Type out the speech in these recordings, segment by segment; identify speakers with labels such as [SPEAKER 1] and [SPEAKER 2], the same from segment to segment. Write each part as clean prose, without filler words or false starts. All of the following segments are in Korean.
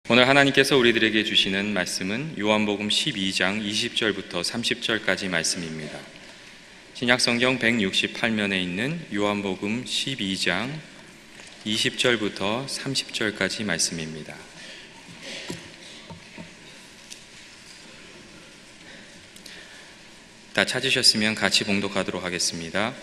[SPEAKER 1] 오늘 하나님께서 우리들에게 주시는 말씀은 요한복음 12장 20절부터 30절까지 말씀입니다. 신약성경 168면에 있는 요한복음 12장 20절부터 30절까지 말씀입니다. 다 찾으셨으면 같이 봉독하도록 하겠습니다.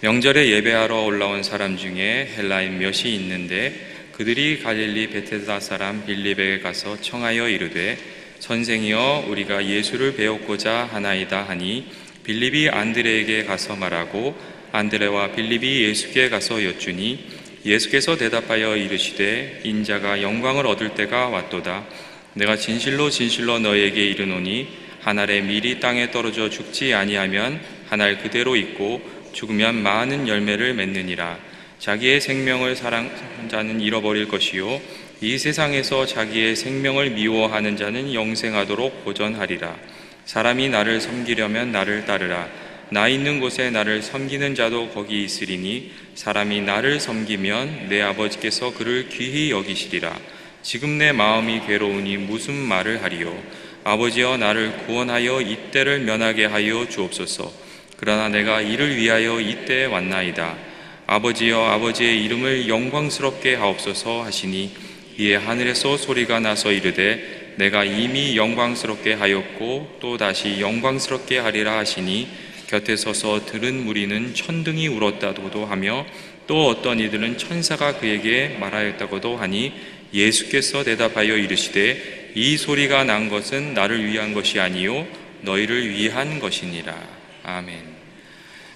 [SPEAKER 1] 명절에 예배하러 올라온 사람 중에 헬라인 몇이 있는데 그들이 갈릴리 베데스다 사람 빌립에게 가서 청하여 이르되 선생이여 우리가 예수를 배웠고자 하나이다 하니 빌립이 안드레에게 가서 말하고 안드레와 빌립이 예수께 가서 여쭈니 예수께서 대답하여 이르시되 인자가 영광을 얻을 때가 왔도다. 내가 진실로 진실로 너희에게 이르노니 한 알의 밀이 땅에 떨어져 죽지 아니하면 한 알 그대로 있고 죽으면 많은 열매를 맺느니라. 자기의 생명을 사랑하는 자는 잃어버릴 것이요 이 세상에서 자기의 생명을 미워하는 자는 영생하도록 보전하리라. 사람이 나를 섬기려면 나를 따르라. 나 있는 곳에 나를 섬기는 자도 거기 있으리니 사람이 나를 섬기면 내 아버지께서 그를 귀히 여기시리라. 지금 내 마음이 괴로우니 무슨 말을 하리요. 아버지여 나를 구원하여 이때를 면하게 하여 주옵소서. 그러나 내가 이를 위하여 이때에 왔나이다. 아버지여 아버지의 이름을 영광스럽게 하옵소서 하시니 이에 하늘에서 소리가 나서 이르되 내가 이미 영광스럽게 하였고 또 다시 영광스럽게 하리라 하시니 곁에 서서 들은 무리는 천둥이 울었다고도 하며 또 어떤 이들은 천사가 그에게 말하였다고도 하니 예수께서 대답하여 이르시되 이 소리가 난 것은 나를 위한 것이 아니요 너희를 위한 것이니라. 아멘.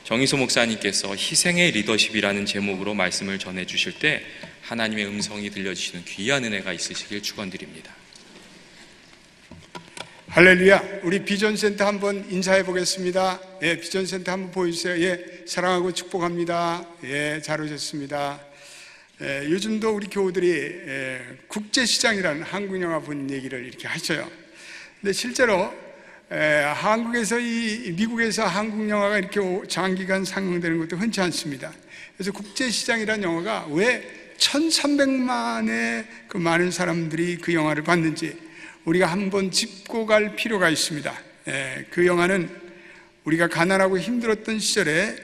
[SPEAKER 1] 정희소 목사님께서 희생의 리더십이라는 제목으로 말씀을 전해주실 때 하나님의 음성이 들려주시는 귀한 은혜가 있으시길 축원드립니다.
[SPEAKER 2] 할렐루야. 우리 비전센터 한번 인사해 보겠습니다. 예, 비전센터 한번 보여주세요. 예, 사랑하고 축복합니다. 예, 잘 오셨습니다. 요즘도 우리 교우들이 국제시장이라는 한국 영화 본 얘기를 이렇게 하셔요. 근데 실제로 한국에서 미국에서 한국 영화가 이렇게 장기간 상영되는 것도 흔치 않습니다. 그래서 국제시장이라는 영화가 왜 1300만의 그 많은 사람들이 그 영화를 봤는지 우리가 한번 짚고 갈 필요가 있습니다. 그 영화는 우리가 가난하고 힘들었던 시절에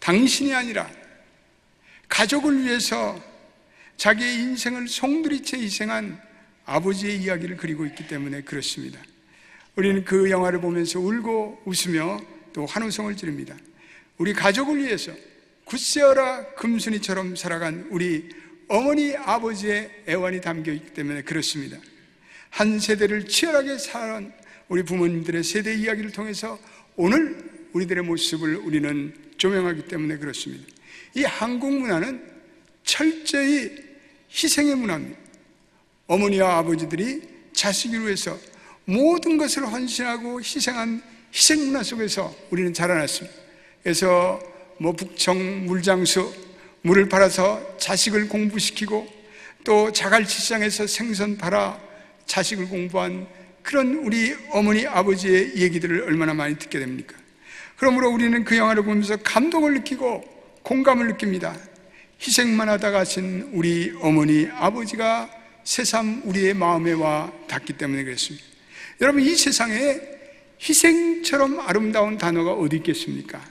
[SPEAKER 2] 당신이 아니라 가족을 위해서 자기의 인생을 송두리째 희생한 아버지의 이야기를 그리고 있기 때문에 그렇습니다. 우리는 그 영화를 보면서 울고 웃으며 또 환호성을 지릅니다. 우리 가족을 위해서 굳세어라 금순이처럼 살아간 우리 어머니 아버지의 애환이 담겨있기 때문에 그렇습니다. 한 세대를 치열하게 살아온 우리 부모님들의 세대 이야기를 통해서 오늘 우리들의 모습을 우리는 조명하기 때문에 그렇습니다. 이 한국 문화는 철저히 희생의 문화입니다. 어머니와 아버지들이 자식을 위해서 모든 것을 헌신하고 희생한 희생 문화 속에서 우리는 자라났습니다. 그래서 북청 물장수 물을 팔아서 자식을 공부시키고 또 자갈치시장에서 생선 팔아 자식을 공부한 그런 우리 어머니 아버지의 얘기들을 얼마나 많이 듣게 됩니까? 그러므로 우리는 그 영화를 보면서 감동을 느끼고 공감을 느낍니다. 희생만 하다 가신 우리 어머니 아버지가 새삼 우리의 마음에 와 닿기 때문에 그렇습니다. 여러분, 이 세상에 희생처럼 아름다운 단어가 어디 있겠습니까?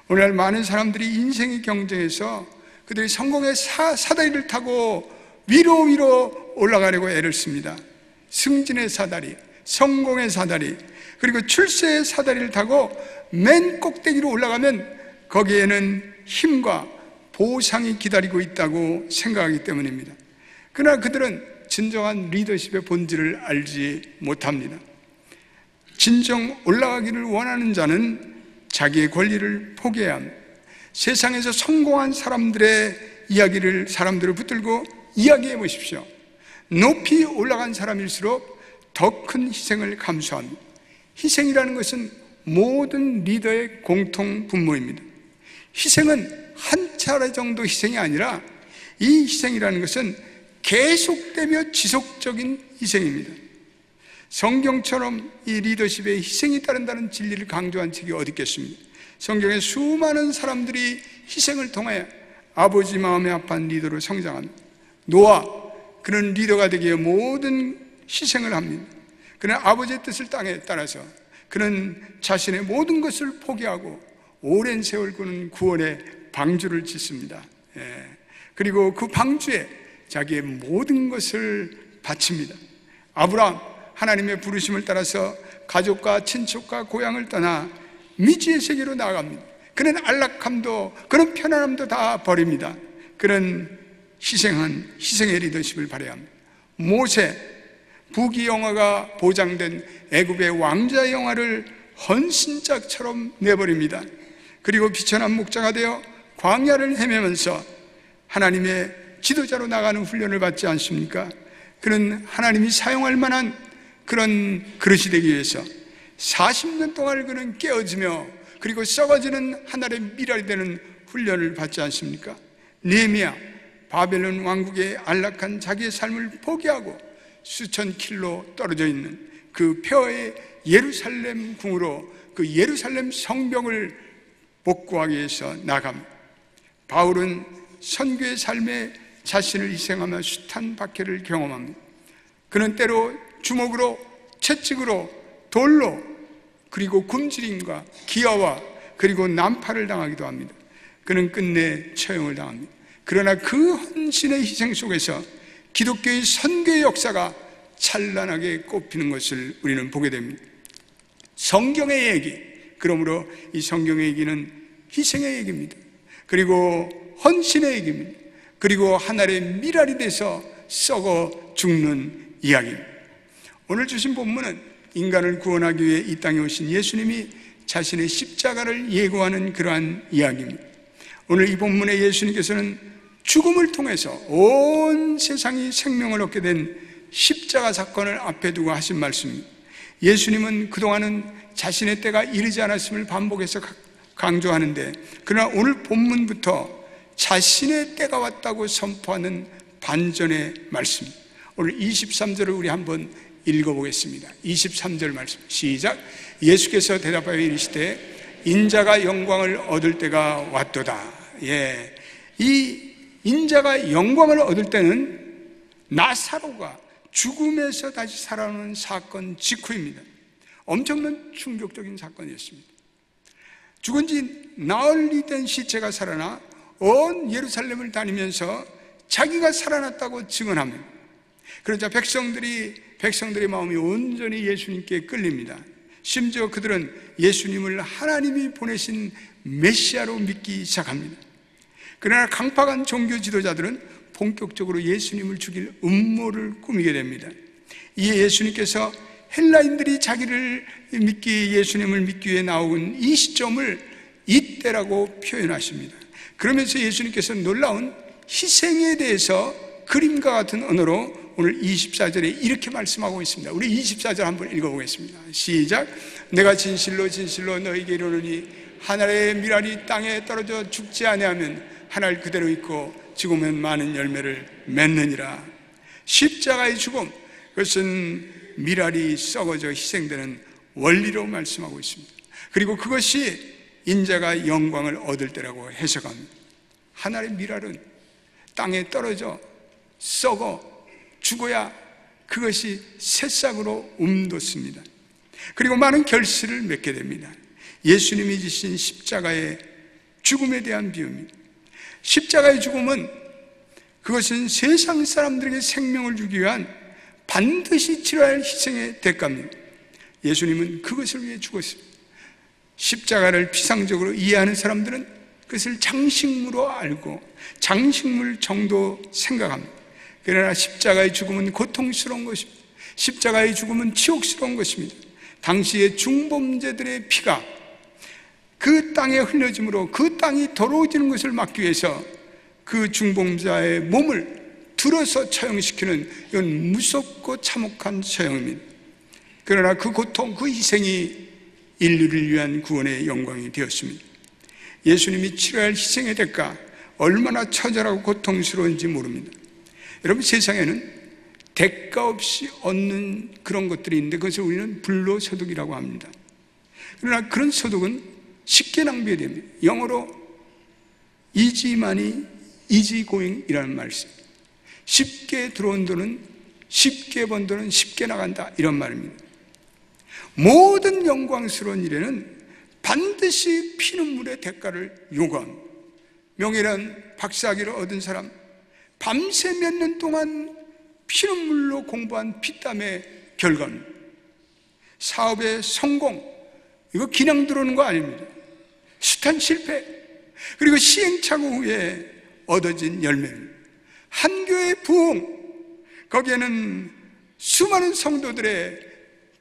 [SPEAKER 2] 오늘날 많은 사람들이 인생의 경쟁에서 그들이 성공의 사다리를 타고 위로 올라가려고 애를 씁니다. 승진의 사다리, 성공의 사다리, 그리고 출세의 사다리를 타고 맨 꼭대기로 올라가면 거기에는 힘과 보상이 기다리고 있다고 생각하기 때문입니다. 그러나 그들은 진정한 리더십의 본질을 알지 못합니다. 진정 올라가기를 원하는 자는 자기의 권리를 포기해야 합니다. 세상에서 성공한 사람들의 이야기를 사람들을 붙들고 이야기해 보십시오. 높이 올라간 사람일수록 더 큰 희생을 감수합니다. 희생이라는 것은 모든 리더의 공통 분모입니다. 희생은 한 차례 정도 희생이 아니라 이 희생이라는 것은 계속되며 지속적인 희생입니다. 성경처럼 이 리더십에 희생이 따른다는 진리를 강조한 책이 어디 있겠습니까? 성경에 수많은 사람들이 희생을 통해 아버지 마음에 합한 리더로 성장합니다. 노아, 그는 리더가 되기 위해 모든 희생을 합니다. 그는 아버지의 뜻을 땅에 따라서 그는 자신의 모든 것을 포기하고 오랜 세월 그는 구원의 방주를 짓습니다. 그리고 그 방주에 자기의 모든 것을 바칩니다. 아브라함, 하나님의 부르심을 따라서 가족과 친척과 고향을 떠나 미지의 세계로 나아갑니다. 그는 안락함도 그는 편안함도 다 버립니다. 그는 희생의 리더십을 발휘합니다. 모세, 부귀 영화가 보장된 애굽의 왕자 영화를 헌신짝처럼 내버립니다. 그리고 비천한 목자가 되어 광야를 헤매면서 하나님의 지도자로 나가는 훈련을 받지 않습니까? 그는 하나님이 사용할 만한 그런 그릇이 되기 위해서 40년 동안 그는 깨어지며 그리고 썩어지는 하늘의 미랄이 되는 훈련을 받지 않습니까? 느헤미야, 바벨론 왕국의 안락한 자기의 삶을 포기하고 수천 킬로 떨어져 있는 그 폐허의 예루살렘 궁으로 그 예루살렘 성벽을 복구하기 위해서 나갑니다. 바울은 선교의 삶에 자신을 희생하며 숱한 박해를 경험합니다. 그는 때로 주먹으로, 채찍으로, 돌로, 그리고 굶주림과 기아와 그리고 난파를 당하기도 합니다. 그는 끝내 처형을 당합니다. 그러나 그 헌신의 희생 속에서 기독교의 선교의 역사가 찬란하게 꽃피는 것을 우리는 보게 됩니다. 성경의 얘기, 그러므로 이 성경의 얘기는 희생의 얘기입니다. 그리고 헌신의 얘기입니다. 그리고 하늘의 미랄이 돼서 썩어 죽는 이야기입니다. 오늘 주신 본문은 인간을 구원하기 위해 이 땅에 오신 예수님이 자신의 십자가를 예고하는 그러한 이야기입니다. 오늘 이 본문에 예수님께서는 죽음을 통해서 온 세상이 생명을 얻게 된 십자가 사건을 앞에 두고 하신 말씀입니다. 예수님은 그동안은 자신의 때가 이르지 않았음을 반복해서 강조하는데, 그러나 오늘 본문부터 자신의 때가 왔다고 선포하는 반전의 말씀, 오늘 23절을 우리 한번 읽어보겠습니다. 23절 말씀 시작. 예수께서 대답하여 이르시되 인자가 영광을 얻을 때가 왔도다. 이 인자가 영광을 얻을 때는 나사로가 죽음에서 다시 살아오는 사건 직후입니다. 엄청난 충격적인 사건이었습니다. 죽은 지 나흘이 된 시체가 살아나 온 예루살렘을 다니면서 자기가 살아났다고 증언합니다. 그러자 백성들의 마음이 온전히 예수님께 끌립니다. 심지어 그들은 예수님을 하나님이 보내신 메시아로 믿기 시작합니다. 그러나 강팍한 종교 지도자들은 본격적으로 예수님을 죽일 음모를 꾸미게 됩니다. 이에 예수님께서 헬라인들이 자기를 예수님을 믿기 위해 나온 이 시점을 이때라고 표현하십니다. 그러면서 예수님께서 놀라운 희생에 대해서 그림과 같은 언어로 오늘 24절에 이렇게 말씀하고 있습니다. 우리 24절 한번 읽어보겠습니다. 시작. 내가 진실로 진실로 너희에게 이르노니 하늘의 미랄이 땅에 떨어져 죽지 아니하면 하늘 그대로 있고 죽으면 많은 열매를 맺느니라. 십자가의 죽음, 그것은 미랄이 썩어져 희생되는 원리로 말씀하고 있습니다. 그리고 그것이 인자가 영광을 얻을 때라고 해석합니다. 하늘의 미랄은 땅에 떨어져 썩어 죽어야 그것이 새싹으로 움돋습니다. 그리고 많은 결실을 맺게 됩니다. 예수님이 지신 십자가의 죽음에 대한 비유입니다. 십자가의 죽음은 그것은 세상 사람들에게 생명을 주기 위한 반드시 치러야 할 희생의 대가입니다. 예수님은 그것을 위해 죽었습니다. 십자가를 피상적으로 이해하는 사람들은 그것을 장식물로 알고 장식물 정도 생각합니다. 그러나 십자가의 죽음은 고통스러운 것입니다. 십자가의 죽음은 치욕스러운 것입니다. 당시의 중범죄들의 피가 그 땅에 흘려짐으로 그 땅이 더러워지는 것을 막기 위해서 그 중범자의 몸을 들어서 처형시키는 이건 무섭고 참혹한 처형입니다. 그러나 그 고통, 그 희생이 인류를 위한 구원의 영광이 되었습니다. 예수님이 치러야 할 희생의 대가, 얼마나 처절하고 고통스러운지 모릅니다. 여러분, 세상에는 대가 없이 얻는 그런 것들이 있는데 그것을 우리는 불로소득이라고 합니다. 그러나 그런 소득은 쉽게 낭비됩니다. 영어로 easy money, easy going이라는 말씀. 쉽게 들어온 돈은 쉽게 번 돈은 쉽게 나간다, 이런 말입니다. 모든 영광스러운 일에는 반드시 피눈물의 대가를 요구합니다. 명예란 박사학위를 얻은 사람, 밤새 몇 년 동안 피눈물로 공부한 피땀의 결과입니다. 사업의 성공, 이거 그냥 들어오는 거 아닙니다. 숱한 실패, 그리고 시행착오 후에 얻어진 열매입니다. 한 교회의 부흥, 거기에는 수많은 성도들의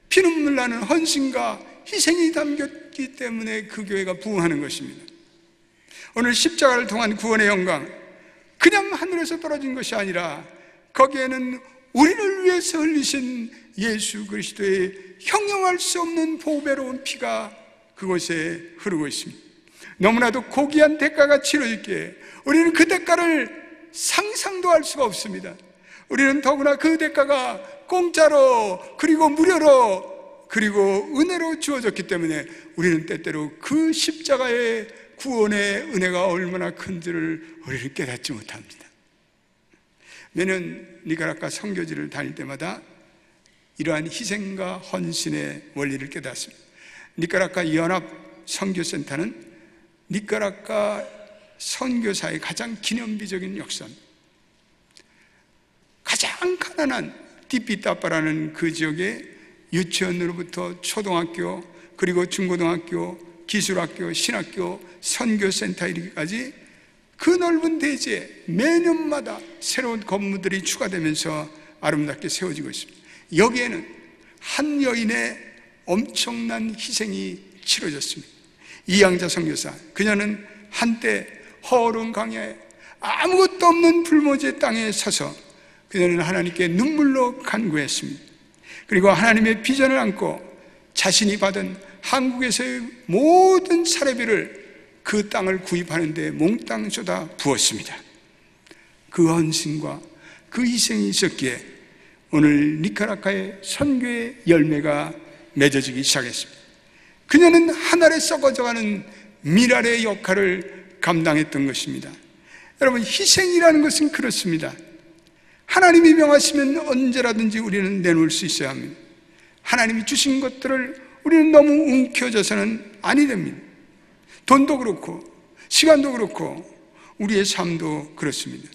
[SPEAKER 2] 피눈물 나는 헌신과 희생이 담겼기 때문에 그 교회가 부흥하는 것입니다. 오늘 십자가를 통한 구원의 영광, 그냥 하늘에서 떨어진 것이 아니라 거기에는 우리를 위해서 흘리신 예수 그리스도의 형용할 수 없는 보배로운 피가 그곳에 흐르고 있습니다. 너무나도 고귀한 대가가 치러졌기에 우리는 그 대가를 상상도 할 수가 없습니다. 우리는 더구나 그 대가가 공짜로, 그리고 무료로, 그리고 은혜로 주어졌기 때문에 우리는 때때로 그 십자가의 구원의 은혜가 얼마나 큰지를 우리는 깨닫지 못합니다. 매년 니카라과 선교지를 다닐 때마다 이러한 희생과 헌신의 원리를 깨닫습니다. 니카라과 연합 선교센터는 니카라과 선교사의 가장 기념비적인 역사입니다. 가장 가난한 띠피따빠라는 그 지역에 유치원으로부터 초등학교, 그리고 중고등학교, 기술학교, 신학교, 선교센터 이르기까지 그 넓은 대지에 매년마다 새로운 건물들이 추가되면서 아름답게 세워지고 있습니다. 여기에는 한 여인의 엄청난 희생이 치러졌습니다. 이양자 선교사, 그녀는 한때 허른 강야에 아무것도 없는 불모지의 땅에 서서 그녀는 하나님께 눈물로 간구했습니다. 그리고 하나님의 비전을 안고 자신이 받은 한국에서의 모든 사례비를 그 땅을 구입하는 데 몽땅 쏟아 부었습니다. 그 헌신과 그 희생이 있었기에 오늘 니카라과의 선교의 열매가 맺어지기 시작했습니다. 그녀는 하늘에 썩어져가는 미랄의 역할을 감당했던 것입니다. 여러분, 희생이라는 것은 그렇습니다. 하나님이 명하시면 언제라든지 우리는 내놓을 수 있어야 합니다. 하나님이 주신 것들을 우리는 너무 움켜져서는 아니 됩니다. 돈도 그렇고 시간도 그렇고 우리의 삶도 그렇습니다.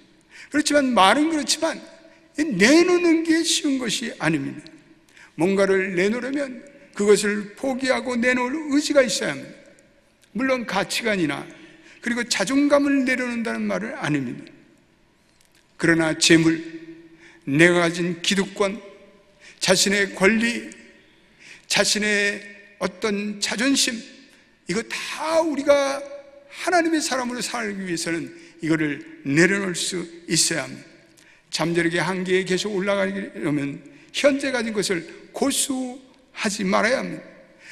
[SPEAKER 2] 그렇지만 말은 그렇지만 내놓는 게 쉬운 것이 아닙니다. 뭔가를 내놓으려면 그것을 포기하고 내놓을 의지가 있어야 합니다. 물론 가치관이나 그리고 자존감을 내려놓는다는 말은 아닙니다. 그러나 재물, 내가 가진 기득권, 자신의 권리, 자신의 어떤 자존심, 이거 다 우리가 하나님의 사람으로 살기 위해서는 이거를 내려놓을 수 있어야 합니다. 잠재력의 한계에 계속 올라가려면 현재 가진 것을 고수하지 말아야 합니다.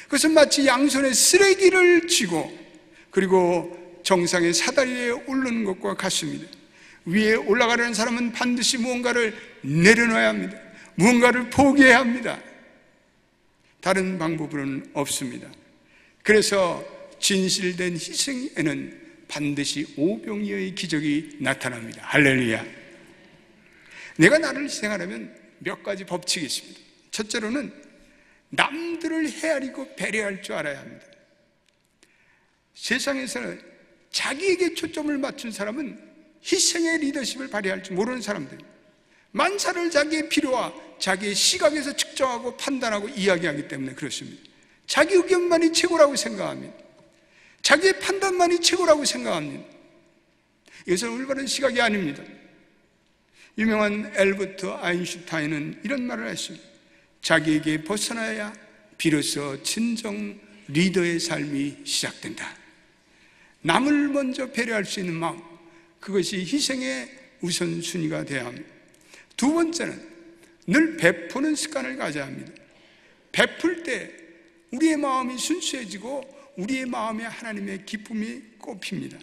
[SPEAKER 2] 그것은 마치 양손에 쓰레기를 쥐고 그리고 정상의 사다리에 오르는 것과 같습니다. 위에 올라가려는 사람은 반드시 무언가를 내려놔야 합니다. 무언가를 포기해야 합니다. 다른 방법으로는 없습니다. 그래서 진실된 희생에는 반드시 오병이어의 기적이 나타납니다. 할렐루야. 내가 나를 희생하려면 몇 가지 법칙이 있습니다. 첫째로는 남들을 헤아리고 배려할 줄 알아야 합니다. 세상에서는 자기에게 초점을 맞춘 사람은 희생의 리더십을 발휘할 줄 모르는 사람들, 만사를 자기의 필요와 자기의 시각에서 측정하고 판단하고 이야기하기 때문에 그렇습니다. 자기 의견만이 최고라고 생각합니다. 자기의 판단만이 최고라고 생각합니다. 이것은 올바른 시각이 아닙니다. 유명한 엘버트 아인슈타인은 이런 말을 했습니다. 자기에게 벗어나야 비로소 진정 리더의 삶이 시작된다. 남을 먼저 배려할 수 있는 마음, 그것이 희생의 우선순위가 되어야 합니다. 두 번째는 늘 베푸는 습관을 가져야 합니다. 베풀 때 우리의 마음이 순수해지고 우리의 마음에 하나님의 기쁨이 꼽힙니다.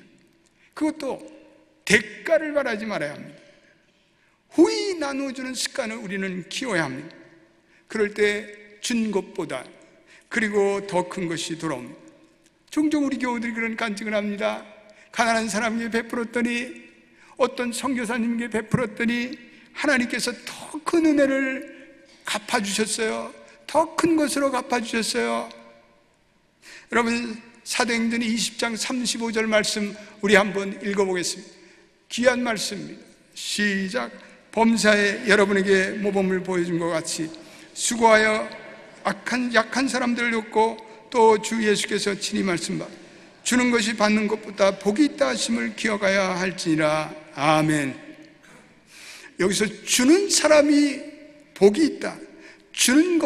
[SPEAKER 2] 그것도 대가를 바라지 말아야 합니다. 후히 나누어주는 습관을 우리는 키워야 합니다. 그럴 때 준 것보다 그리고 더 큰 것이 돌아옵니다. 종종 우리 교우들이 그런 간증을 합니다. 가난한 사람에게 베풀었더니, 어떤 선교사님에게 베풀었더니 하나님께서 더 큰 은혜를 갚아주셨어요. 더 큰 것으로 갚아주셨어요. 여러분, 사도행전 20장 35절 말씀 우리 한번 읽어보겠습니다. 귀한 말씀입니다. 시작. 범사에 여러분에게 모범을 보여준 것 같이 수고하여 약한 사람들을 돕고 또 주 예수께서 친히 말씀바 주는 것이 받는 것보다 복이 있다 하심을 기억하여야 할지니라. 아멘. 여기서 주는 사람이 복이 있다, 주는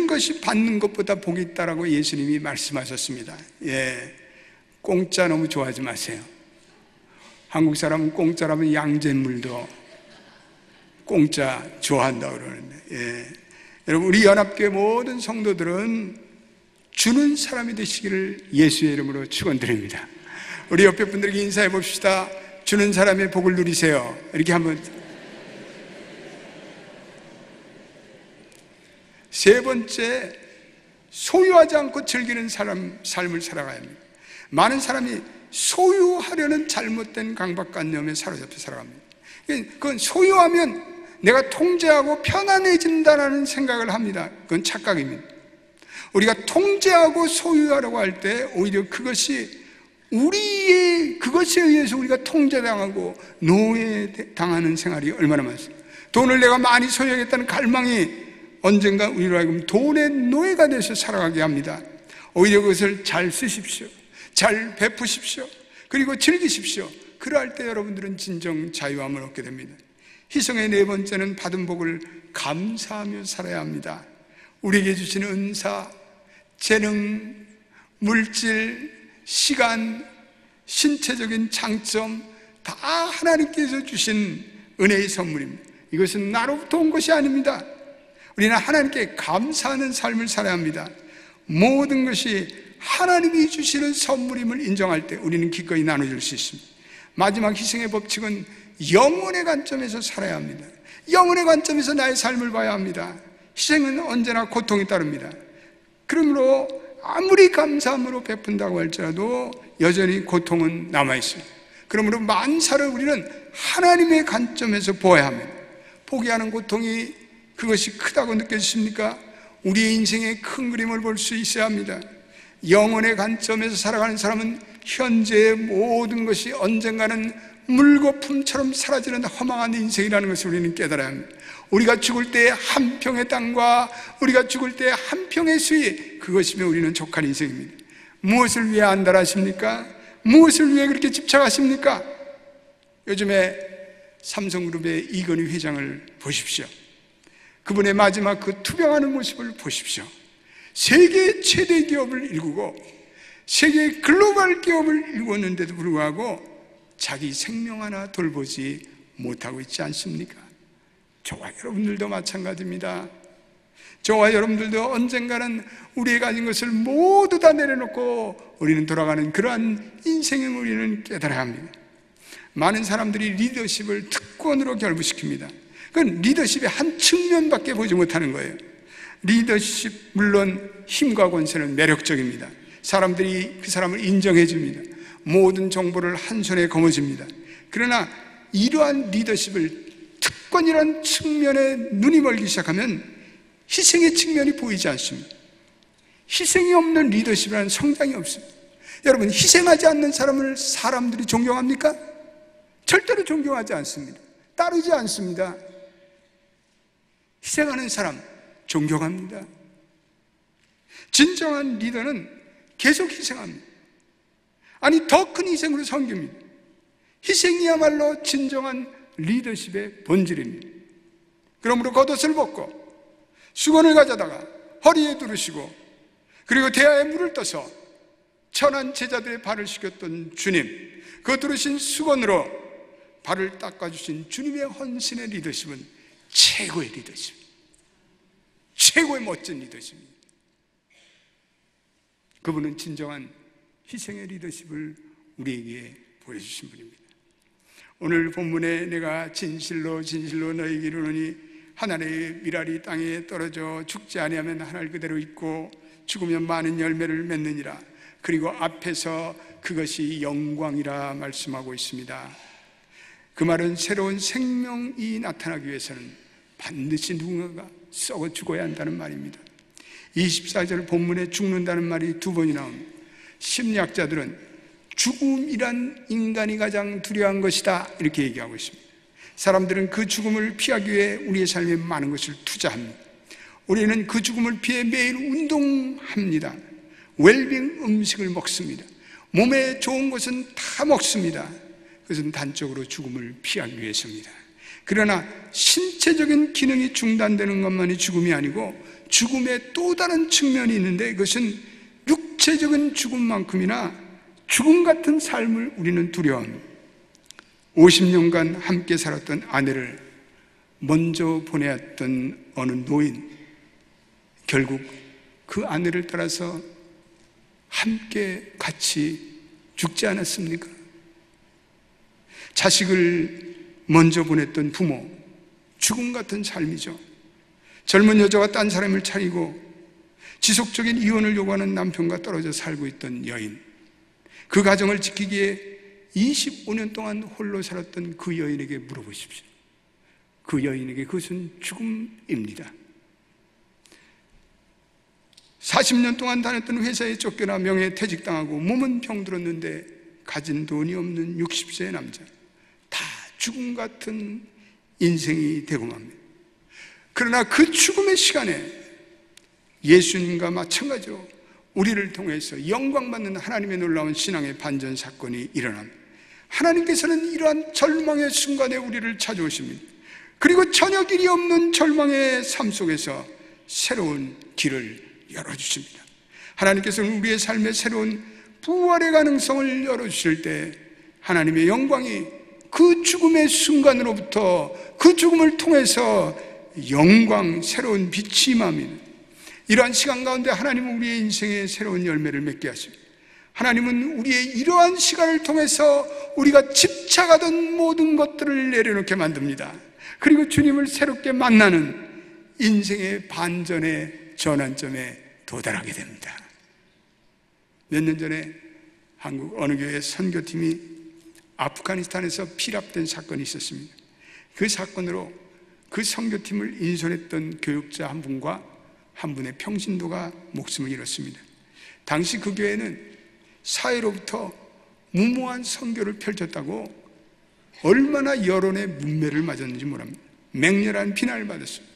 [SPEAKER 2] 것이 받는 것보다 복이 있다라고 예수님이 말씀하셨습니다. 공짜 너무 좋아하지 마세요. 한국 사람은 공짜라면 양잿물도 공짜 좋아한다고 그러는데, 여러분, 우리 연합교회 모든 성도들은 주는 사람이 되시기를 예수의 이름으로 축원드립니다. 우리 옆에 분들에게 인사해 봅시다. 주는 사람의 복을 누리세요. 이렇게 한번. 세 번째, 소유하지 않고 즐기는 삶을 살아가야 합니다. 많은 사람이 소유하려는 잘못된 강박관념에 사로잡혀 살아갑니다. 그건 소유하면 내가 통제하고 편안해진다는 생각을 합니다. 그건 착각입니다. 우리가 통제하고 소유하려고 할 때 오히려 그것에 의해서 우리가 통제당하고 노예당하는 생활이 얼마나 많습니까? 돈을 내가 많이 소유하겠다는 갈망이 언젠가 우리로 하여금 돈의 노예가 돼서 살아가게 합니다. 오히려 그것을 잘 쓰십시오. 잘 베푸십시오. 그리고 즐기십시오. 그럴 때 여러분들은 진정 자유함을 얻게 됩니다. 희생의 네 번째는 받은 복을 감사하며 살아야 합니다. 우리에게 주시는 은사, 재능, 물질, 시간, 신체적인 장점 다 하나님께서 주신 은혜의 선물입니다. 이것은 나로부터 온 것이 아닙니다. 우리는 하나님께 감사하는 삶을 살아야 합니다. 모든 것이 하나님이 주시는 선물임을 인정할 때 우리는 기꺼이 나눠줄 수 있습니다. 마지막 희생의 법칙은 영혼의 관점에서 살아야 합니다. 영혼의 관점에서 나의 삶을 봐야 합니다. 희생은 언제나 고통이 따릅니다. 그러므로 아무리 감사함으로 베푼다고 할지라도 여전히 고통은 남아있습니다. 그러므로 만사를 우리는 하나님의 관점에서 보아야 합니다. 포기하는 고통이 그것이 크다고 느껴지십니까? 우리의 인생의 큰 그림을 볼 수 있어야 합니다. 영혼의 관점에서 살아가는 사람은 현재의 모든 것이 언젠가는 물거품처럼 사라지는 허망한 인생이라는 것을 우리는 깨달아야 합니다. 우리가 죽을 때 한 평의 땅과 우리가 죽을 때 한 평의 수위, 그것이며 우리는 족한 인생입니다. 무엇을 위해 안달하십니까? 무엇을 위해 그렇게 집착하십니까? 요즘에 삼성그룹의 이건희 회장을 보십시오. 그분의 마지막 그 투병하는 모습을 보십시오. 세계 최대 기업을 일구고 세계 글로벌 기업을 일궜는데도 불구하고 자기 생명 하나 돌보지 못하고 있지 않습니까? 저와 여러분들도 마찬가지입니다. 저와 여러분들도 언젠가는 우리의 가진 것을 모두 다 내려놓고 우리는 돌아가는 그러한 인생을 우리는 깨달아야 합니다. 많은 사람들이 리더십을 특권으로 결부시킵니다. 그건 리더십의 한 측면밖에 보지 못하는 거예요. 리더십, 물론 힘과 권세는 매력적입니다. 사람들이 그 사람을 인정해 줍니다. 모든 정보를 한 손에 거머쥡니다. 그러나 이러한 리더십을 특권이라는 측면에 눈이 멀기 시작하면 희생의 측면이 보이지 않습니다. 희생이 없는 리더십이라는 성장이 없습니다. 여러분, 희생하지 않는 사람을 사람들이 존경합니까? 절대로 존경하지 않습니다. 따르지 않습니다. 희생하는 사람 존경합니다. 진정한 리더는 계속 희생합니다. 아니, 더 큰 희생으로 섬깁니다. 희생이야말로 진정한 리더십의 본질입니다. 그러므로 겉옷을 벗고 수건을 가져다가 허리에 두르시고 그리고 대야에 물을 떠서 천한 제자들의 발을 씻겼던 주님, 그 두르신 수건으로 발을 닦아주신 주님의 헌신의 리더십은 최고의 리더십, 최고의 멋진 리더십입니다. 그분은 진정한 희생의 리더십을 우리에게 보여주신 분입니다. 오늘 본문에 내가 진실로 진실로 너희에게 이르노니 하나님의 밀알이 땅에 떨어져 죽지 아니하면 하늘 그대로 있고 죽으면 많은 열매를 맺느니라. 그리고 앞에서 그것이 영광이라 말씀하고 있습니다. 그 말은 새로운 생명이 나타나기 위해서는 반드시 누군가가 썩어 죽어야 한다는 말입니다. 24절 본문에 죽는다는 말이 두 번이 나옵니다. 심리학자들은 죽음이란 인간이 가장 두려워한 것이다 이렇게 얘기하고 있습니다. 사람들은 그 죽음을 피하기 위해 우리의 삶에 많은 것을 투자합니다. 우리는 그 죽음을 피해 매일 운동합니다. 웰빙 음식을 먹습니다. 몸에 좋은 것은 다 먹습니다. 그것은 단적으로 죽음을 피하기 위해서입니다. 그러나 신체적인 기능이 중단되는 것만이 죽음이 아니고 죽음의 또 다른 측면이 있는데 그것은 육체적인 죽음만큼이나 죽음 같은 삶을 우리는 두려워합니다. 50년간 함께 살았던 아내를 먼저 보내었던 어느 노인, 결국 그 아내를 따라서 함께 같이 죽지 않았습니까? 자식을 먼저 보냈던 부모, 죽음 같은 삶이죠. 젊은 여자가 딴 사람을 차리고 지속적인 이혼을 요구하는 남편과 떨어져 살고 있던 여인, 그 가정을 지키기에 25년 동안 홀로 살았던 그 여인에게 물어보십시오. 그 여인에게 그것은 죽음입니다. 40년 동안 다녔던 회사에 쫓겨나 명예퇴직당하고 몸은 병들었는데 가진 돈이 없는 60세의 남자, 다 죽음 같은 인생이 되고 맙니다. 그러나 그 죽음의 시간에 예수님과 마찬가지로 우리를 통해서 영광받는 하나님의 놀라운 신앙의 반전 사건이 일어납니다. 하나님께서는 이러한 절망의 순간에 우리를 찾아오십니다. 그리고 전혀 길이 없는 절망의 삶 속에서 새로운 길을 열어주십니다. 하나님께서는 우리의 삶에 새로운 부활의 가능성을 열어주실 때 하나님의 영광이 그 죽음의 순간으로부터 그 죽음을 통해서 영광, 새로운 빛이 임합니다. 이러한 시간 가운데 하나님은 우리의 인생에 새로운 열매를 맺게 하십니다. 하나님은 우리의 이러한 시간을 통해서 우리가 집착하던 모든 것들을 내려놓게 만듭니다. 그리고 주님을 새롭게 만나는 인생의 반전의 전환점에 도달하게 됩니다. 몇 년 전에 한국 어느 교회 선교팀이 아프가니스탄에서 피랍된 사건이 있었습니다. 그 사건으로 그 선교팀을 인솔했던 교육자 한 분과 한 분의 평신도가 목숨을 잃었습니다. 당시 그 교회는 사회로부터 무모한 선교를 펼쳤다고 얼마나 여론의 문매를 맞았는지 모릅니다. 맹렬한 비난을 받았습니다.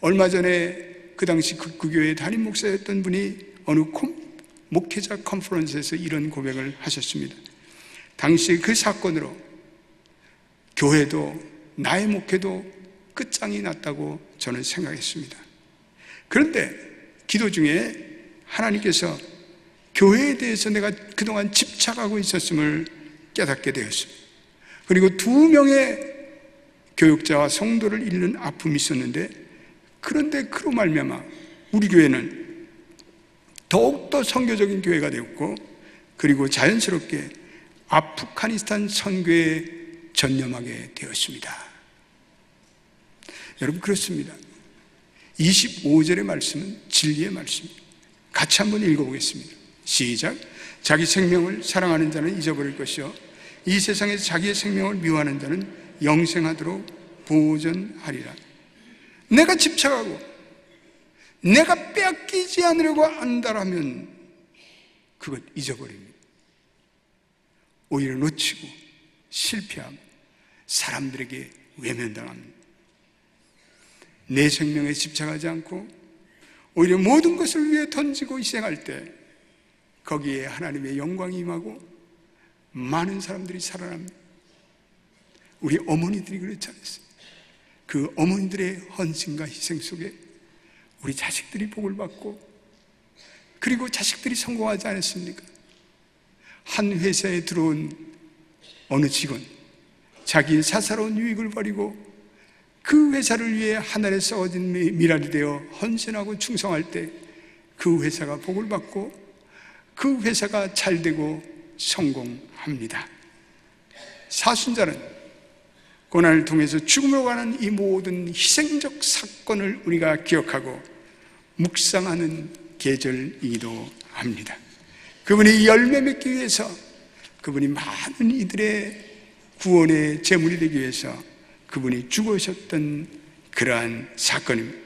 [SPEAKER 2] 얼마 전에 그 당시 그 교회의 담임 목사였던 분이 어느 목회자 컨퍼런스에서 이런 고백을 하셨습니다. 당시 그 사건으로 교회도 나의 목회도 끝장이 났다고 저는 생각했습니다. 그런데 기도 중에 하나님께서 교회에 대해서 내가 그동안 집착하고 있었음을 깨닫게 되었습니다. 그리고 2명의 교육자와 성도를 잃는 아픔이 있었는데, 그런데 그로 말미암아 우리 교회는 더욱더 선교적인 교회가 되었고, 그리고 자연스럽게 아프가니스탄 선교에 전념하게 되었습니다. 여러분, 그렇습니다. 25절의 말씀은 진리의 말씀입니다. 같이 한번 읽어보겠습니다. 시작. 자기 생명을 사랑하는 자는 잊어버릴 것이요 이 세상에서 자기의 생명을 미워하는 자는 영생하도록 보존하리라. 내가 집착하고 내가 빼앗기지 않으려고 한다라면 그것 잊어버립니다. 오히려 놓치고 실패하고 사람들에게 외면당합니다. 내 생명에 집착하지 않고 오히려 모든 것을 위해 던지고 희생할 때 거기에 하나님의 영광이 임하고 많은 사람들이 살아납니다. 우리 어머니들이 그렇지 않았어요? 그 어머니들의 헌신과 희생 속에 우리 자식들이 복을 받고, 그리고 자식들이 성공하지 않았습니까? 한 회사에 들어온 어느 직원, 자기의 사사로운 유익을 버리고 그 회사를 위해 하늘에 썩어진 미랄이 되어 헌신하고 충성할 때 그 회사가 복을 받고 그 회사가 잘되고 성공합니다. 사순절은 고난을 통해서 죽음으로 가는 이 모든 희생적 사건을 우리가 기억하고 묵상하는 계절이기도 합니다. 그분이 열매 맺기 위해서 그분이 많은 이들의 구원의 제물이 되기 위해서 그분이 죽으셨던 그러한 사건입니다.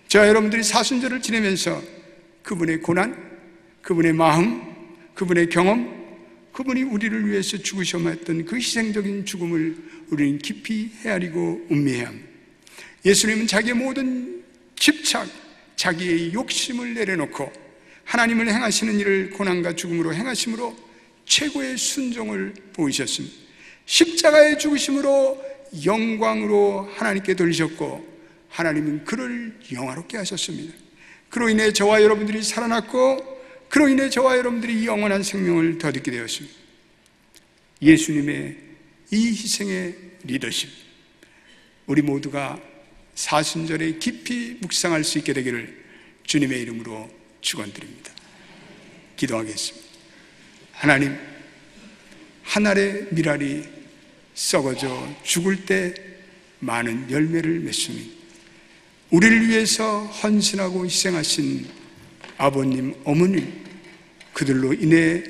[SPEAKER 2] 저와 여러분들이 사순절을 지내면서 그분의 고난, 그분의 마음, 그분의 경험, 그분이 우리를 위해서 죽으셔왔던 그 희생적인 죽음을 우리는 깊이 헤아리고 음미해야 합니다. 예수님은 자기의 모든 집착, 자기의 욕심을 내려놓고 하나님을 행하시는 일을 고난과 죽음으로 행하심으로 최고의 순종을 보이셨습니다. 십자가의 죽으심으로 영광으로 하나님께 돌리셨고 하나님은 그를 영화롭게 하셨습니다. 그로 인해 저와 여러분들이 살아났고 그로 인해 저와 여러분들이 영원한 생명을 덧입게 되었습니다. 예수님의 이 희생의 리더십, 우리 모두가 사순절에 깊이 묵상할 수 있게 되기를 주님의 이름으로 축원드립니다. 기도하겠습니다. 하나님, 한 알의 밀알이 썩어져 죽을 때 많은 열매를 맺습니다. 우리를 위해서 헌신하고 희생하신 아버님, 어머님, 그들로 인해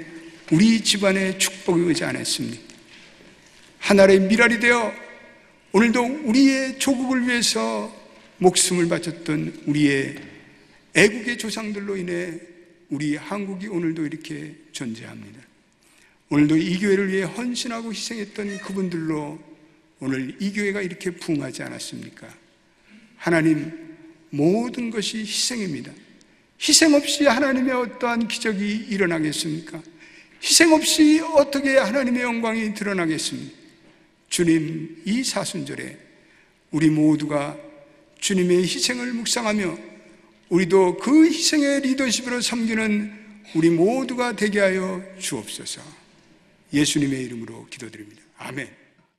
[SPEAKER 2] 우리 집안의 축복이 오지 않았습니까? 하나의 밀알이 되어 오늘도 우리의 조국을 위해서 목숨을 바쳤던 우리의 애국의 조상들로 인해 우리 한국이 오늘도 이렇게 존재합니다. 오늘도 이 교회를 위해 헌신하고 희생했던 그분들로 오늘 이 교회가 이렇게 부흥하지 않았습니까? 하나님, 모든 것이 희생입니다. 희생 없이 하나님의 어떠한 기적이 일어나겠습니까? 희생 없이 어떻게 하나님의 영광이 드러나겠습니까? 주님, 이 사순절에 우리 모두가 주님의 희생을 묵상하며 우리도 그 희생의 리더십으로 섬기는 우리 모두가 되게 하여 주옵소서. 예수님의 이름으로 기도드립니다. 아멘.